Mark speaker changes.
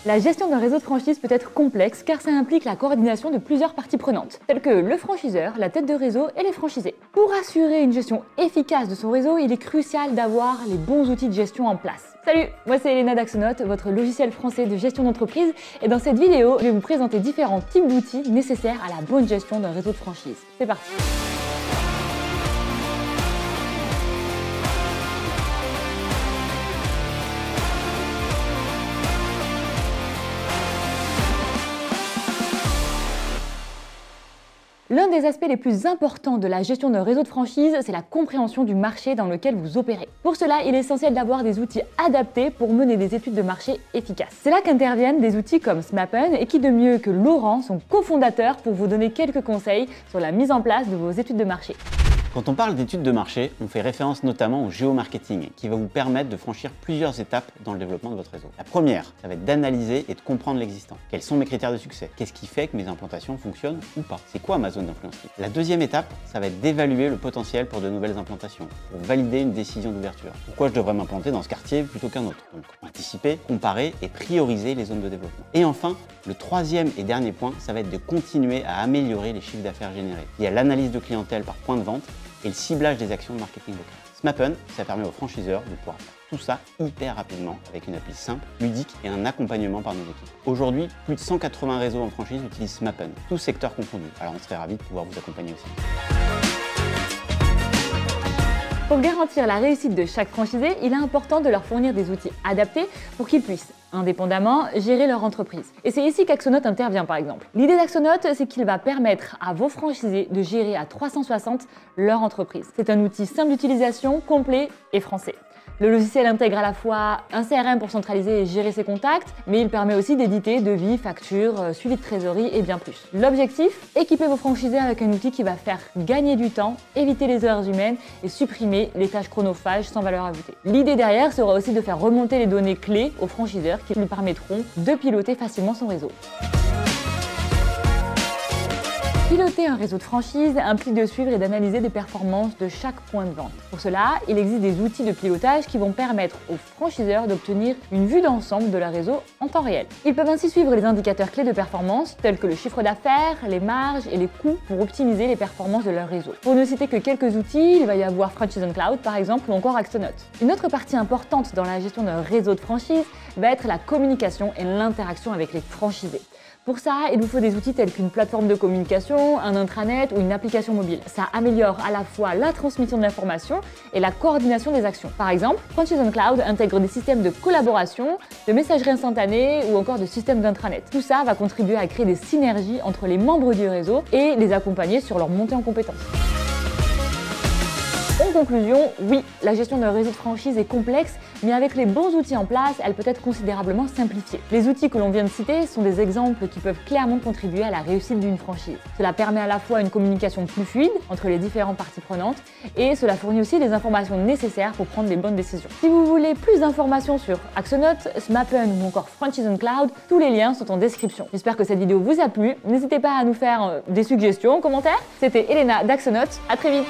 Speaker 1: La gestion d'un réseau de franchise peut être complexe car ça implique la coordination de plusieurs parties prenantes, telles que le franchiseur, la tête de réseau et les franchisés. Pour assurer une gestion efficace de son réseau, il est crucial d'avoir les bons outils de gestion en place. Salut, moi c'est Elena d'Axonote, votre logiciel français de gestion d'entreprise, et dans cette vidéo, je vais vous présenter différents types d'outils nécessaires à la bonne gestion d'un réseau de franchise. C'est parti! L'un des aspects les plus importants de la gestion d'un réseau de franchise, c'est la compréhension du marché dans lequel vous opérez. Pour cela, il est essentiel d'avoir des outils adaptés pour mener des études de marché efficaces. C'est là qu'interviennent des outils comme SmapUn et qui de mieux que Laurent, son cofondateur, pour vous donner quelques conseils sur la mise en place de vos études de marché.
Speaker 2: Quand on parle d'études de marché, on fait référence notamment au géomarketing, qui va vous permettre de franchir plusieurs étapes dans le développement de votre réseau. La première, ça va être d'analyser et de comprendre l'existant. Quels sont mes critères de succès? Qu'est-ce qui fait que mes implantations fonctionnent ou pas? C'est quoi ma zone d'influence? La deuxième étape, ça va être d'évaluer le potentiel pour de nouvelles implantations, pour valider une décision d'ouverture. Pourquoi je devrais m'implanter dans ce quartier plutôt qu'un autre? Donc, anticiper, comparer et prioriser les zones de développement. Et enfin, le troisième et dernier point, ça va être de continuer à améliorer les chiffres d'affaires générés. Il y a l'analyse de clientèle par point de vente et le ciblage des actions de marketing local. SmapUn, ça permet aux franchiseurs de pouvoir faire tout ça hyper rapidement avec une appli simple, ludique et un accompagnement par nos équipes. Aujourd'hui, plus de 180 réseaux en franchise utilisent SmapUn, tous secteurs confondus. Alors on serait ravis de pouvoir vous accompagner aussi.
Speaker 1: Pour garantir la réussite de chaque franchisé, il est important de leur fournir des outils adaptés pour qu'ils puissent, indépendamment, gérer leur entreprise. Et c'est ici qu'Axonote intervient par exemple. L'idée d'Axonote, c'est qu'il va permettre à vos franchisés de gérer à 360 leur entreprise. C'est un outil simple d'utilisation, complet et français. Le logiciel intègre à la fois un CRM pour centraliser et gérer ses contacts, mais il permet aussi d'éditer devis, factures, suivi de trésorerie et bien plus. L'objectif, équiper vos franchisés avec un outil qui va faire gagner du temps, éviter les erreurs humaines et supprimer les tâches chronophages sans valeur ajoutée. L'idée derrière sera aussi de faire remonter les données clés aux franchiseurs qui lui permettront de piloter facilement son réseau. Piloter un réseau de franchise implique de suivre et d'analyser les performances de chaque point de vente. Pour cela, il existe des outils de pilotage qui vont permettre aux franchiseurs d'obtenir une vue d'ensemble de leur réseau en temps réel. Ils peuvent ainsi suivre les indicateurs clés de performance tels que le chiffre d'affaires, les marges et les coûts pour optimiser les performances de leur réseau. Pour ne citer que quelques outils, il va y avoir Franchise on Cloud par exemple ou encore Axonote. Une autre partie importante dans la gestion d'un réseau de franchise va être la communication et l'interaction avec les franchisés. Pour ça, il vous faut des outils tels qu'une plateforme de communication, un intranet ou une application mobile. Ça améliore à la fois la transmission de l'information et la coordination des actions. Par exemple, Franchise on Cloud intègre des systèmes de collaboration, de messagerie instantanée ou encore de systèmes d'intranet. Tout ça va contribuer à créer des synergies entre les membres du réseau et les accompagner sur leur montée en compétences. En conclusion, oui, la gestion d'un réseau de franchise est complexe, mais avec les bons outils en place, elle peut être considérablement simplifiée. Les outils que l'on vient de citer sont des exemples qui peuvent clairement contribuer à la réussite d'une franchise. Cela permet à la fois une communication plus fluide entre les différentes parties prenantes et cela fournit aussi les informations nécessaires pour prendre les bonnes décisions. Si vous voulez plus d'informations sur Axonote, SmapUn ou encore Franchise on Cloud, tous les liens sont en description. J'espère que cette vidéo vous a plu. N'hésitez pas à nous faire des suggestions en commentaire. C'était Elena d'Axonote. À très vite.